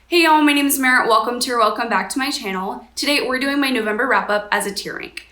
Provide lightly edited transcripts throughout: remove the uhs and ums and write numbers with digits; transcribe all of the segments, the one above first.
Hey y'all, my name is Merritt. Welcome back to my channel. Today we're doing my November wrap up as a tier rank.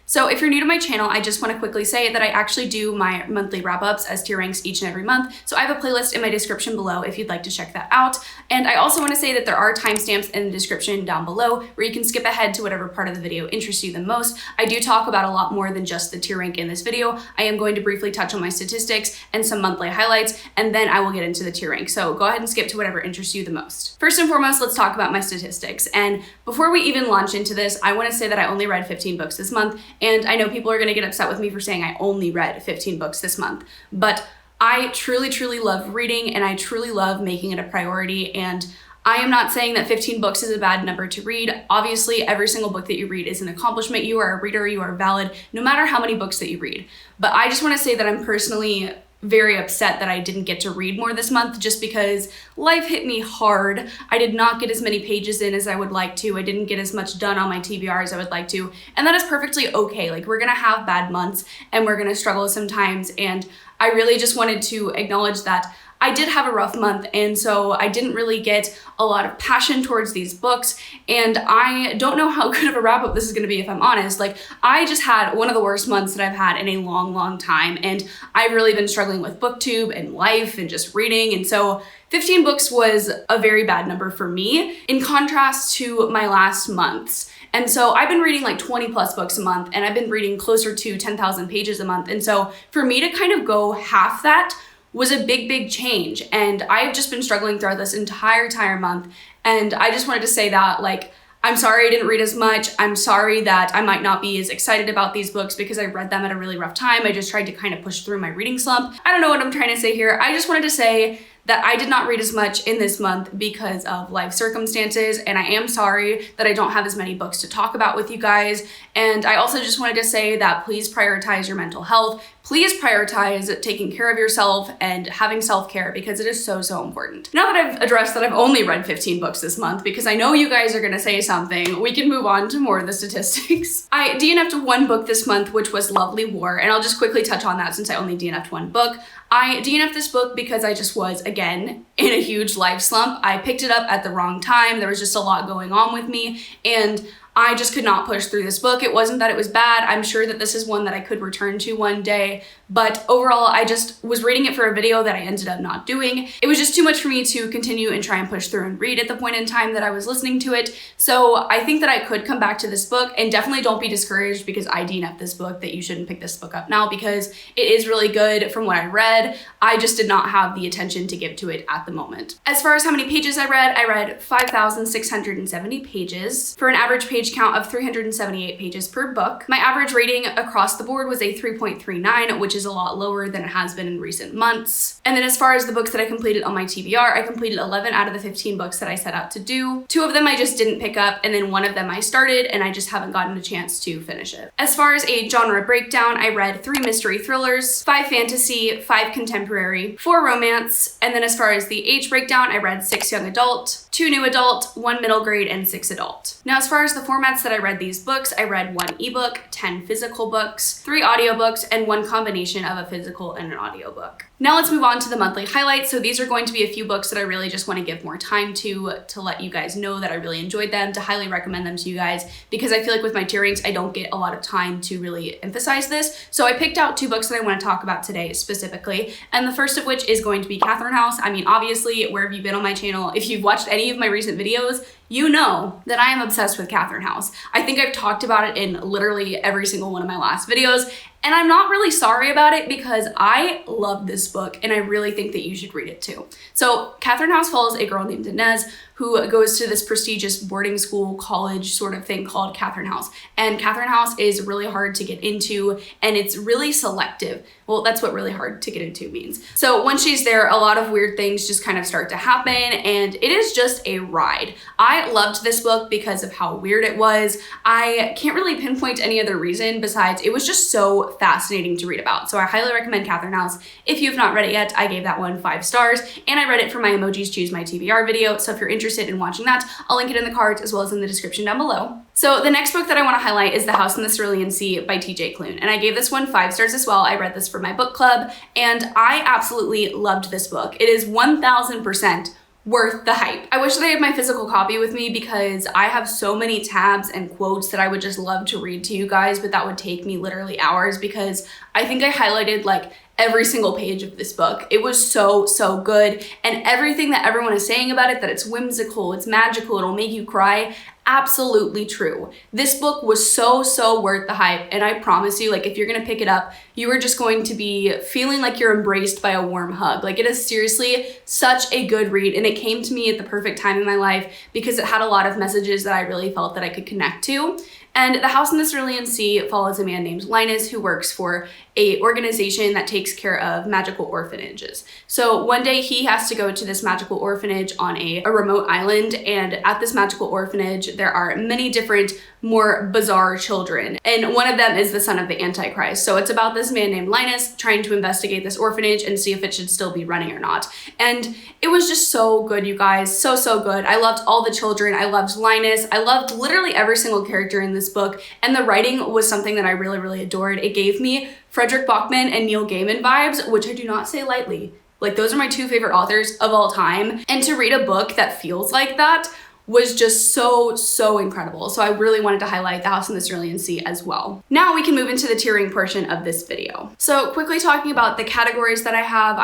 So if you're new to my channel, I just want to quickly say that I actually do my monthly wrap-ups as tier ranks each and every month. So I have a playlist in my description below if you'd like to check that out. And I also want to say that there are timestamps in the description down below where you can skip ahead to whatever part of the video interests you the most. I do talk about a lot more than just the tier rank in this video. I am going to briefly touch on my statistics and some monthly highlights, and then I will get into the tier rank. So go ahead and skip to whatever interests you the most. First and foremost, let's talk about my statistics. And before we even launch into this, I want to say that I only read 15 books this month. And I know people are going to get upset with me for saying I only read 15 books this month, but I truly love reading and I truly love making it a priority. And I am not saying that 15 books is a bad number to read. Obviously, every single book that you read is an accomplishment. You are a reader, you are valid, no matter how many books that you read. But I just want to say that I'm personally very upset that I didn't get to read more this month just because life hit me hard. I did not get as many pages in as I would like to. I didn't get as much done on my TBR as I would like to. And that is perfectly okay. Like, we're gonna have bad months and we're gonna struggle sometimes. And I really just wanted to acknowledge that I did have a rough month, and so I didn't really get a lot of passion towards these books, and I don't know how good of a wrap-up this is going to be if I'm honest. Like, I just had one of the worst months that I've had in a long time, and I've really been struggling with booktube and life and just reading, and so 15 books was a very bad number for me in contrast to my last months. And so I've been reading like 20 plus books a month, and I've been reading closer to 10,000 pages a month, and so for me to kind of go half that was a big change. And I've just been struggling throughout this entire month. And I just wanted to say that, like, I'm sorry I didn't read as much. I'm sorry that I might not be as excited about these books because I read them at a really rough time. I just tried to kind of push through my reading slump. I don't know what I'm trying to say here. I just wanted to say that I did not read as much in this month because of life circumstances, and I am sorry that I don't have as many books to talk about with you guys. And I also just wanted to say that please prioritize your mental health. Please prioritize taking care of yourself and having self-care because it is so important. Now that I've addressed that I've only read 15 books this month, because I know you guys are gonna say something, we can move on to more of the statistics. I DNF'd one book this month, which was Lovely War, and I'll just quickly touch on that since I only DNF'd one book. I DNF'd this book because I just was, again, in a huge life slump. I picked it up at the wrong time. There was just a lot going on with me, and I just could not push through this book. It wasn't that it was bad. I'm sure that this is one that I could return to one day, but overall, I just was reading it for a video that I ended up not doing. It was just too much for me to continue and try and push through and read at the point in time that I was listening to it. So I think that I could come back to this book, and definitely don't be discouraged because I DNF'd this book that you shouldn't pick this book up now because it is really good from what I read. I just did not have the attention to give to it at the moment. As far as how many pages I read 5,670 pages for an average page count of 378 pages per book. My average rating across the board was a 3.39, which is a lot lower than it has been in recent months. And then as far as the books that I completed on my TBR, I completed 11 out of the 15 books that I set out to do. 2 of them I just didn't pick up, and then 1 of them I started and I just haven't gotten a chance to finish it. As far as a genre breakdown, I read 3 mystery thrillers, 5 fantasy, 5 contemporary, 4 romance, and then as far as the age breakdown, I read 6 young adult, 2 new adult, 1 middle grade, and 6 adult. Now as far as the formats that I read these books, I read 1 ebook, 10 physical books, 3 audiobooks, and 1 combination of a physical and an audiobook. Now let's move on to the monthly highlights. So these are going to be a few books that I really just want to give more time to let you guys know that I really enjoyed them, to highly recommend them to you guys, because I feel like with my tier ranks, I don't get a lot of time to really emphasize this. So I picked out 2 books that I want to talk about today specifically, and the first of which is going to be Catherine House. I mean, obviously, where have you been on my channel? If you've watched any of my recent videos, you know that I am obsessed with Catherine House. I think I've talked about it in literally every single one of my last videos, and I'm not really sorry about it because I love this book and I really think that you should read it too. So Catherine House follows a girl named Inez who goes to this prestigious boarding school, college sort of thing called Catherine House. And Catherine House is really hard to get into, and it's really selective. Well, that's what really hard to get into means. So once she's there, a lot of weird things just kind of start to happen, and it is just a ride. I loved this book because of how weird it was. I can't really pinpoint any other reason besides it was just so fascinating to read about. So I highly recommend Catherine House. If you have not read it yet, I gave that one 5 stars, and I read it for my Emojis Choose My TBR video. So if you're interested interested in watching that, I'll link it in the cards as well as in the description down below. So the next book that I want to highlight is The House in the Cerulean Sea by TJ Klune, and I gave this one 5 stars as well. I read this for my book club, and I absolutely loved this book. It is 1000% worth the hype. I wish that I had my physical copy with me because I have so many tabs and quotes that I would just love to read to you guys, but that would take me literally hours because I think I highlighted like every single page of this book. It was so good, and everything that everyone is saying about it, that it's whimsical, it's magical, it'll make you cry, absolutely true. This book was so worth the hype, and I promise you, like, if you're gonna pick it up, you are just going to be feeling like you're embraced by a warm hug. Like, it is seriously such a good read, and it came to me at the perfect time in my life because it had a lot of messages that I really felt that I could connect to. And The House in the Cerulean Sea follows a man named Linus who works for a organization that takes care of magical orphanages. So one day he has to go to this magical orphanage on a remote island, and at this magical orphanage there are many different more bizarre children, and one of them is the son of the Antichrist. So it's about this man named Linus trying to investigate this orphanage and see if it should still be running or not. And it was just so good, you guys, so good. I loved all the children, I loved Linus, I loved literally every single character in this book, and the writing was something that I really adored. It gave me Frederick Bachman and Neil Gaiman vibes, which I do not say lightly. Like, those are my 2 favorite authors of all time, and to read a book that feels like that was just so incredible. So I really wanted to highlight The House in the Cerulean Sea as well. Now we can move into the tiering portion of this video. So quickly talking about the categories that I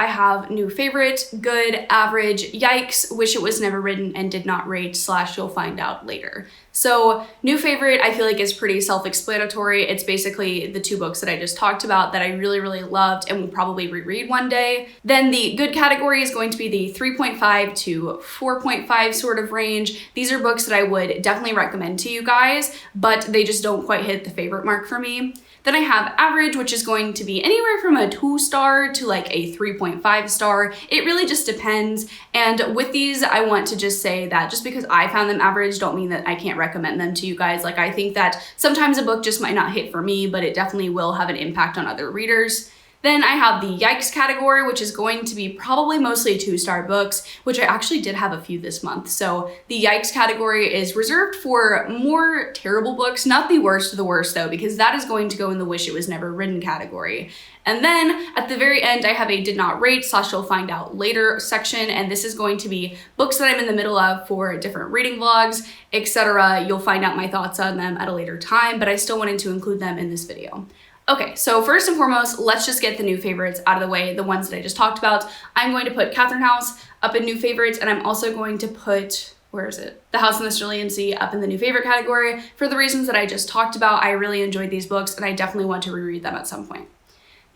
have new favorite, good, average, yikes, wish it was never written, and did not rate / you'll find out later. So new favorite, I feel like is pretty self-explanatory. It's basically the 2 books that I just talked about that I really loved and will probably reread one day. Then the good category is going to be the 3.5 to 4.5 sort of range. These are books that I would definitely recommend to you guys, but they just don't quite hit the favorite mark for me. Then I have average, which is going to be anywhere from a 2-star to like a 3.5 star. It really just depends. And with these, I want to just say that just because I found them average don't mean that I can't recommend them to you guys. Like, I think that sometimes a book just might not hit for me, but it definitely will have an impact on other readers. Then I have the yikes category, which is going to be probably mostly 2-star books, which I actually did have a few this month. So the yikes category is reserved for more terrible books, not the worst of the worst though, because that is going to go in the wish it was never written category. And then at the very end, I have a did not rate / you'll find out later section, and this is going to be books that I'm in the middle of for different reading vlogs, etc. You'll find out my thoughts on them at a later time, but I still wanted to include them in this video. Okay, so first and foremost, let's just get the new favorites out of the way, the ones that I just talked about. I'm going to put Catherine House up in new favorites, and I'm also going to put, where is it? The House in the Cerulean Sea up in the new favorite category for the reasons that I just talked about. I really enjoyed these books, and I definitely want to reread them at some point.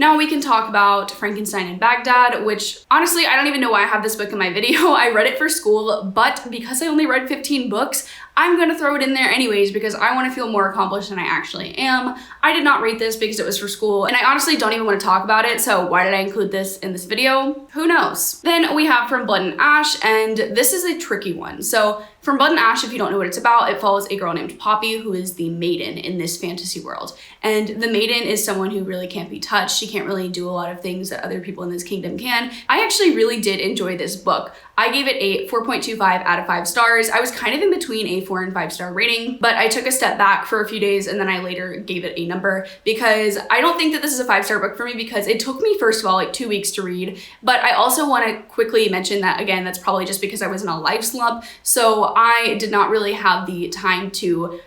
Now we can talk about Frankenstein in Baghdad, which honestly, I don't even know why I have this book in my video. I read it for school, but because I only read 15 books, I'm gonna throw it in there anyways because I wanna feel more accomplished than I actually am. I did not read this because it was for school, and I honestly don't even wanna talk about it, so why did I include this in this video? Who knows? Then we have From Blood and Ash, and this is a tricky one. So From Blood and Ash, if you don't know what it's about, it follows a girl named Poppy who is the maiden in this fantasy world. And the maiden is someone who really can't be touched. She can't really do a lot of things that other people in this kingdom can. I actually really did enjoy this book. I gave it a 4.25 out of 5 stars. I was kind of in between a 4 and 5 star rating, but I took a step back for a few days and then I later gave it a number because I don't think that this is a 5-star book for me because it took me, first of all, like 2 weeks to read. But I also want to quickly mention that, again, that's probably just because I was in a life slump. So I did not really have the time to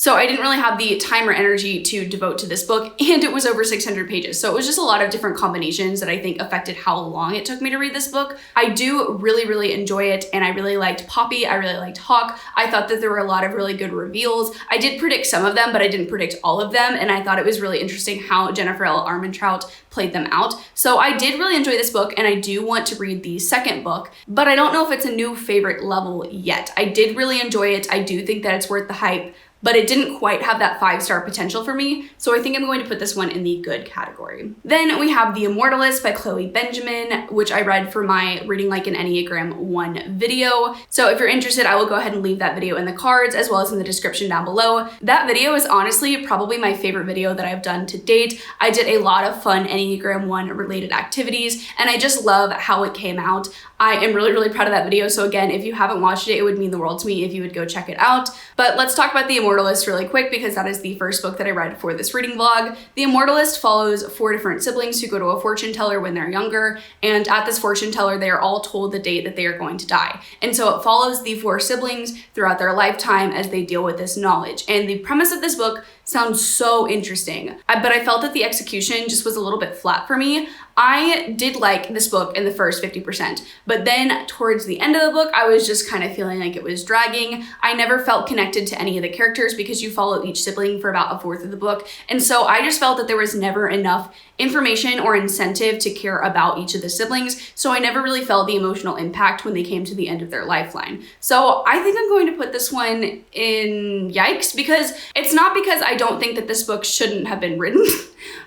I didn't really have the time or energy to devote to this book, and it was over 600 pages. So it was just a lot of different combinations that I think affected how long it took me to read this book. I do really enjoy it, and I really liked Poppy, I really liked Hawk. I thought that there were a lot of really good reveals. I did predict some of them, but I didn't predict all of them, and I thought it was really interesting how Jennifer L. Armentrout played them out. So I did really enjoy this book, and I do want to read the second book, but I don't know if it's a new favorite level yet. I did really enjoy it. I do think that it's worth the hype, but it didn't quite have that 5-star potential for me, so I think I'm going to put this one in the good category. Then we have The Immortalist by Chloe Benjamin, which I read for my Reading Like an Enneagram 1 video. So if you're interested, I will go ahead and leave that video in the cards as well as in the description down below. That video is honestly probably my favorite video that I've done to date. I did a lot of fun Enneagram 1 related activities, and I just love how it came out. I am really, really proud of that video. So again, if you haven't watched it, it would mean the world to me if you would go check it out. But let's talk about The Immortalist really quick because that is the first book that I read for this reading vlog. The Immortalist follows 4 different siblings who go to a fortune teller when they're younger. And at this fortune teller, they are all told the date that they are going to die. And so it follows the 4 siblings throughout their lifetime as they deal with this knowledge. And the premise of this book sounds so interesting, but I felt that the execution just was a little bit flat for me. I did like this book in the first 50%, but then towards the end of the book, I was just kind of feeling like it was dragging. I never felt connected to any of the characters because you follow each sibling for about 1/4 of the book. And so I just felt that there was never enough information or incentive to care about each of the siblings. So I never really felt the emotional impact when they came to the end of their lifeline. So I think I'm going to put this one in yikes, because it's not because I don't think that this book shouldn't have been written,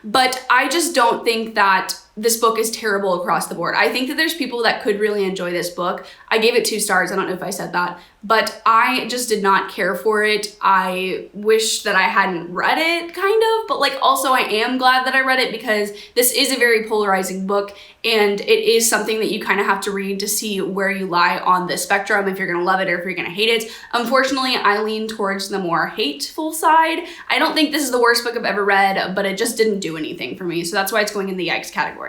but I just don't think that this book is terrible across the board. I think that there's people that could really enjoy this book. I gave it 2 stars. I don't know if I said that, but I just did not care for it. I wish that I hadn't read it, kind of, but like also I am glad that I read it because this is a very polarizing book, and it is something that you kind of have to read to see where you lie on the spectrum, if you're gonna love it or if you're gonna hate it. Unfortunately, I lean towards the more hateful side. I don't think this is the worst book I've ever read, but it just didn't do anything for me, so that's why it's going in the yikes category.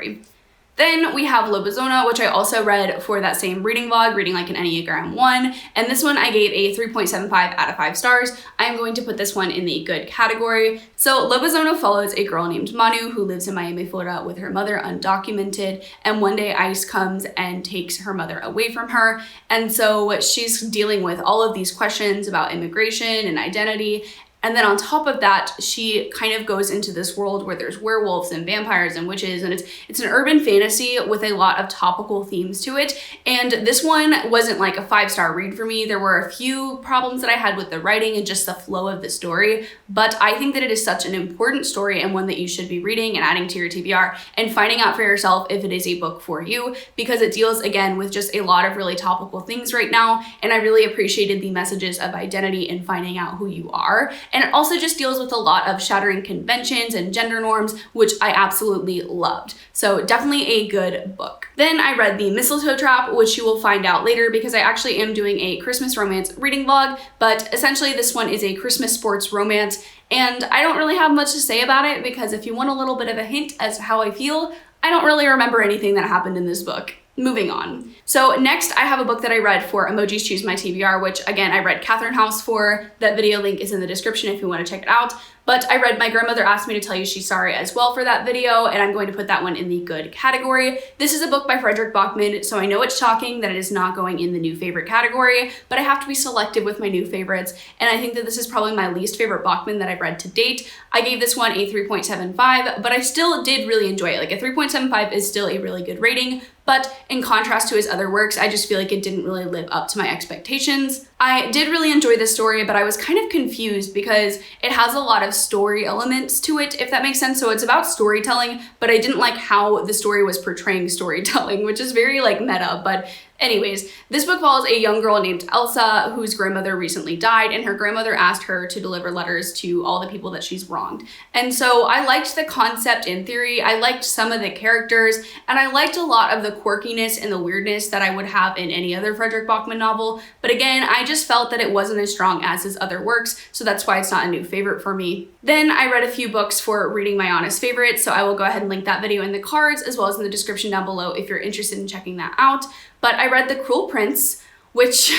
Then we have Lobizona, which I also read for that same reading vlog, Reading Like an Enneagram 1, and this one I gave a 3.75 out of 5 stars. I'm going to put this one in the good category. So Lobizona follows a girl named Manu who lives in Miami, Florida with her mother undocumented, and one day ICE comes and takes her mother away from her, and so she's dealing with all of these questions about immigration and identity. And then on top of that, she kind of goes into this world where there's werewolves and vampires and witches, and it's an urban fantasy with a lot of topical themes to it. And this one wasn't like a 5-star read for me. There were a few problems that I had with the writing and just the flow of the story, but I think that it is such an important story and one that you should be reading and adding to your TBR and finding out for yourself if it is a book for you, because it deals again with just a lot of really topical things right now. And I really appreciated the messages of identity and finding out who you are. And it also just deals with a lot of shattering conventions and gender norms, which I absolutely loved. So definitely a good book. Then I read The Mistletoe Trap, which you will find out later because I actually am doing a Christmas romance reading vlog, but essentially this one is a Christmas sports romance, and I don't really have much to say about it because if you want a little bit of a hint as to how I feel, I don't really remember anything that happened in this book. Moving on. So next I have a book that I read for Emojis Choose My TBR, which again, I read Catherine House for. That video link is in the description if you want to check it out. But I read My Grandmother Asked Me to Tell You She's Sorry as well for that video, and I'm going to put that one in the good category. This is a book by Frederick Bachman, so I know it's shocking that it is not going in the new favorite category, but I have to be selective with my new favorites, and I think that this is probably my least favorite Bachman that I've read to date. I gave this one a 3.75, but I still did really enjoy it. Like a 3.75 is still a really good rating, but in contrast to his other works, I just feel like it didn't really live up to my expectations. I did really enjoy this story, but I was kind of confused because it has a lot of story elements to it, if that makes sense. So it's about storytelling, but I didn't like how the story was portraying storytelling, which is very like meta, but anyways, this book follows a young girl named Elsa whose grandmother recently died, and her grandmother asked her to deliver letters to all the people that she's wronged. And so I liked the concept in theory, I liked some of the characters, and I liked a lot of the quirkiness and the weirdness that I would have in any other Frederick Bachman novel. But again, I just felt that it wasn't as strong as his other works, so that's why it's not a new favorite for me. Then I read a few books for Reading My Honest Favorites, so I will go ahead and link that video in the cards as well as in the description down below if you're interested in checking that out. But I read The Cruel Prince, which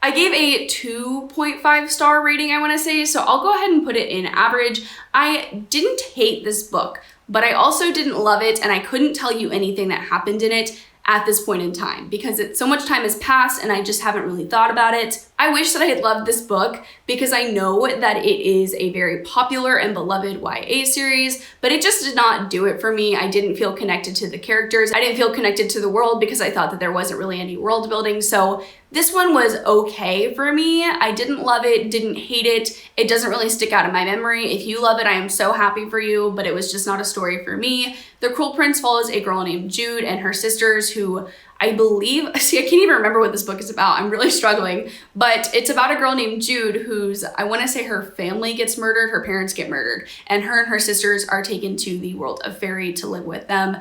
I gave a 2.5 star rating, I want to say, so I'll go ahead and put it in average. I didn't hate this book, but I also didn't love it, and I couldn't tell you anything that happened in it at this point in time because so much time has passed and I just haven't really thought about it. I wish that I had loved this book because I know that it is a very popular and beloved YA series, but it just did not do it for me. I didn't feel connected to the characters. I didn't feel connected to the world because I thought that there wasn't really any world building. So this one was okay for me. I didn't love it, didn't hate it. It doesn't really stick out in my memory. If you love it, I am so happy for you, but it was just not a story for me. The Cruel Prince follows a girl named Jude and her sisters who I believe, see, I can't even remember what this book is about. I'm really struggling, but it's about a girl named Jude who's, I want to say her family gets murdered, her parents get murdered, and her sisters are taken to the world of fairy to live with them.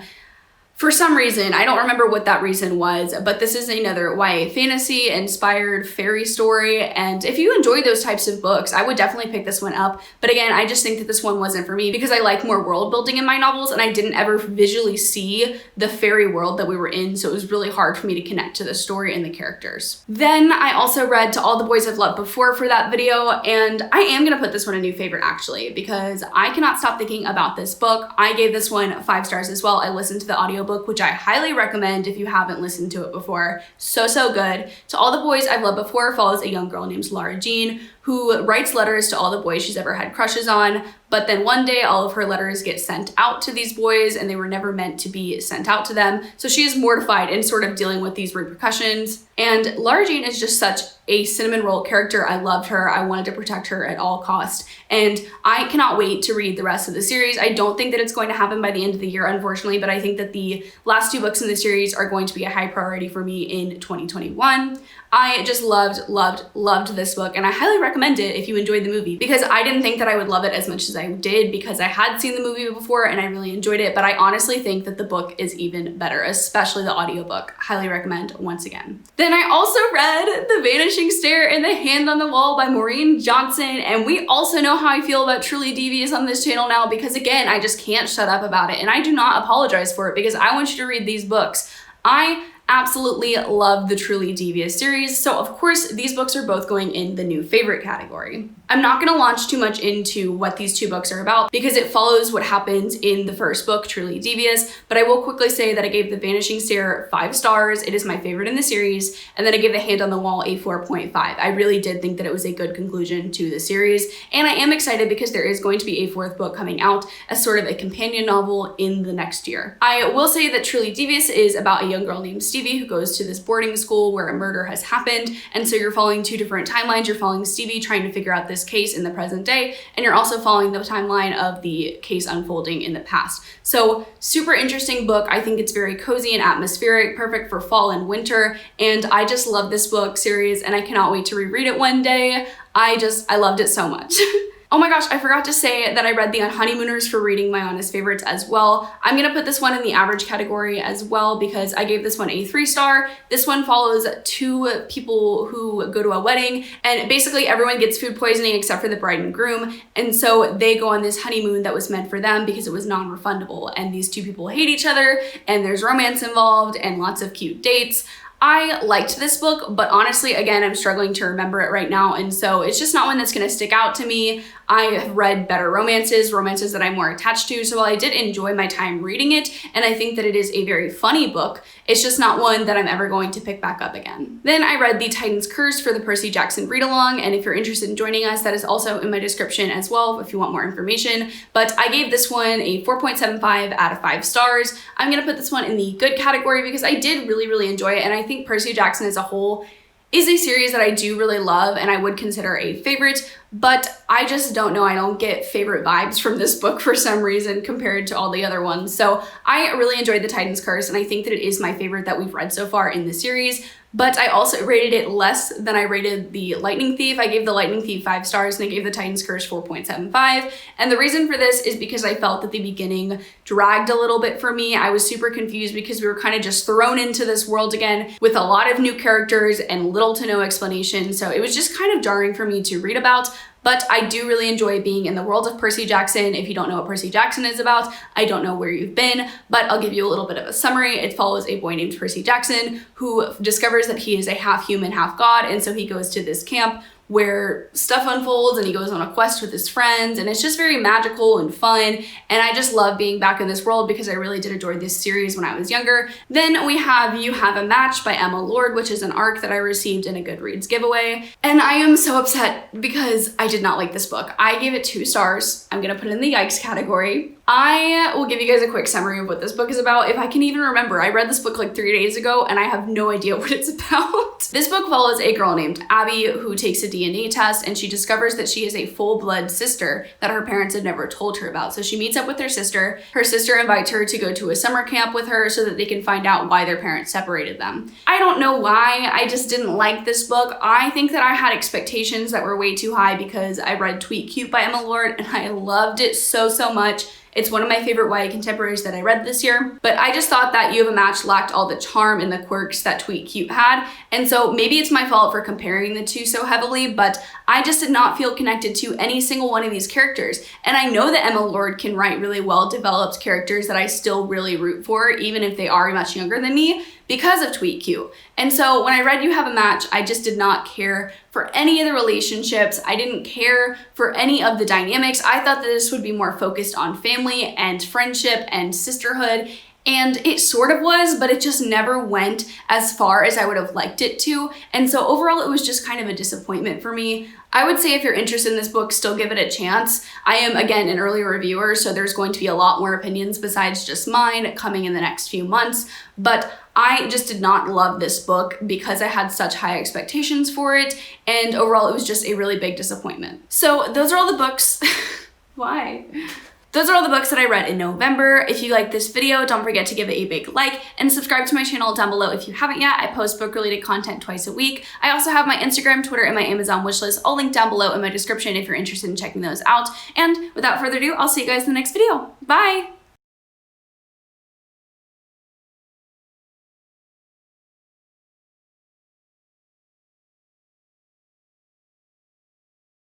For some reason, I don't remember what that reason was, but this is another YA fantasy inspired fairy story. And if you enjoy those types of books, I would definitely pick this one up. But again, I just think that this one wasn't for me because I like more world building in my novels and I didn't ever visually see the fairy world that we were in. So it was really hard for me to connect to the story and the characters. Then I also read To All the Boys I've Loved Before for that video. And I am gonna put this one a new favorite actually, because I cannot stop thinking about this book. I gave this one 5 stars as well. I listened to the audiobook, which I highly recommend if you haven't listened to it before. So good. To All the Boys I've Loved Before follows a young girl named Lara Jean who writes letters to all the boys she's ever had crushes on, but then one day all of her letters get sent out to these boys and they were never meant to be sent out to them. So she is mortified and sort of dealing with these repercussions. And Lara Jean is just such a cinnamon roll character. I loved her. I wanted to protect her at all costs. And I cannot wait to read the rest of the series. I don't think that it's going to happen by the end of the year, unfortunately, but I think that the last 2 books in the series are going to be a high priority for me in 2021. I just loved this book, and I highly recommend it if you enjoyed the movie, because I didn't think that I would love it as much as I did because I had seen the movie before and I really enjoyed it, but I honestly think that the book is even better, especially the audiobook. Highly recommend once again. Then I also read The Vanishing Stare and The Hand on the Wall by Maureen Johnson, and we also know how I feel about Truly Devious on this channel now because again, I just can't shut up about it, and I do not apologize for it because I want you to read these books. I absolutely love the Truly Devious series, so of course these books are both going in the new favorite category. I'm not going to launch too much into what these 2 books are about because it follows what happens in the first book, Truly Devious, but I will quickly say that I gave The Vanishing Stare 5 stars. It is my favorite in the series, and then I gave The Hand on the Wall a 4.5. I really did think that it was a good conclusion to the series, and I am excited because there is going to be a 4th book coming out as sort of a companion novel in the next year. I will say that Truly Devious is about a young girl named Stevie who goes to this boarding school where a murder has happened, and so you're following 2 different timelines. You're following Stevie trying to figure out this case in the present day, and you're also following the timeline of the case unfolding in the past. So super interesting book. I think it's very cozy and atmospheric, perfect for fall and winter, and I just love this book series and I cannot wait to reread it one day. I loved it so much. Oh my gosh, I forgot to say that I read The Unhoneymooners for reading my honest favorites as well. I'm gonna put this one in the average category as well because I gave this one a 3 star. This one follows 2 people who go to a wedding and basically everyone gets food poisoning except for the bride and groom. And so they go on this honeymoon that was meant for them because it was non-refundable. And these 2 people hate each other and there's romance involved and lots of cute dates. I liked this book, but honestly, again, I'm struggling to remember it right now, and so it's just not one that's gonna stick out to me. I have read better romances that I'm more attached to, so while I did enjoy my time reading it, and I think that it is a very funny book, it's just not one that I'm ever going to pick back up again. Then I read The Titan's Curse for the Percy Jackson read-along, and if you're interested in joining us, that is also in my description as well if you want more information, but I gave this one a 4.75 out of 5 stars. I'm gonna put this one in the good category because I did really enjoy it, and I think Percy Jackson as a whole is a series that I do really love and I would consider a favorite, but I just don't know. I don't get favorite vibes from this book for some reason compared to all the other ones. So I really enjoyed The Titan's Curse and I think that it is my favorite that we've read so far in the series, but I also rated it less than I rated The Lightning Thief. I gave The Lightning Thief 5 stars and I gave The Titan's Curse 4.75. And the reason for this is because I felt that the beginning dragged a little bit for me. I was super confused because we were kind of just thrown into this world again with a lot of new characters and little to no explanation. So it was just kind of jarring for me to read about. But I do really enjoy being in the world of Percy Jackson. If you don't know what Percy Jackson is about, I don't know where you've been, but I'll give you a little bit of a summary. It follows a boy named Percy Jackson who discovers that he is a half human, half god, and so he goes to this camp where stuff unfolds and he goes on a quest with his friends, and it's just very magical and fun, and I just love being back in this world because I really did enjoy this series when I was younger. Then we have You Have a Match by Emma Lord, which is an ARC that I received in a Goodreads giveaway, and I am so upset because I did not like this book. I gave it 2 stars. I'm gonna put it in the yikes category. I will give you guys a quick summary of what this book is about, if I can even remember. I read this book like 3 days ago and I have no idea what it's about. This book follows a girl named Abby who takes a DNA test, and she discovers that she is a full-blood sister that her parents had never told her about. So she meets up with her sister. Her sister invites her to go to a summer camp with her so that they can find out why their parents separated them. I don't know why, I just didn't like this book. I think that I had expectations that were way too high because I read Tweet Cute by Emma Lord and I loved it so much. It's one of my favorite YA contemporaries that I read this year, but I just thought that You Have a Match lacked all the charm and the quirks that Tweet Cute had, and so maybe it's my fault for comparing the two so heavily, but I just did not feel connected to any single one of these characters. And I know that Emma Lord can write really well-developed characters that I still really root for, even if they are much younger than me, because of Tweet Cute. And so when I read You Have a Match, I just did not care for any of the relationships. I didn't care for any of the dynamics. I thought that this would be more focused on family and friendship and sisterhood, and it sort of was, but it just never went as far as I would have liked it to. And so overall, it was just kind of a disappointment for me. I would say if you're interested in this book, still give it a chance. I am, again, an early reviewer, so there's going to be a lot more opinions besides just mine coming in the next few months, but I just did not love this book because I had such high expectations for it, and overall it was just a really big disappointment. So those are all the books. Why? Those are all the books that I read in November. If you like this video, don't forget to give it a big like and subscribe to my channel down below if you haven't yet. I post book-related content twice a week. I also have my Instagram, Twitter, and my Amazon wishlist all linked down below in my description if you're interested in checking those out. And without further ado, I'll see you guys in the next video. Bye!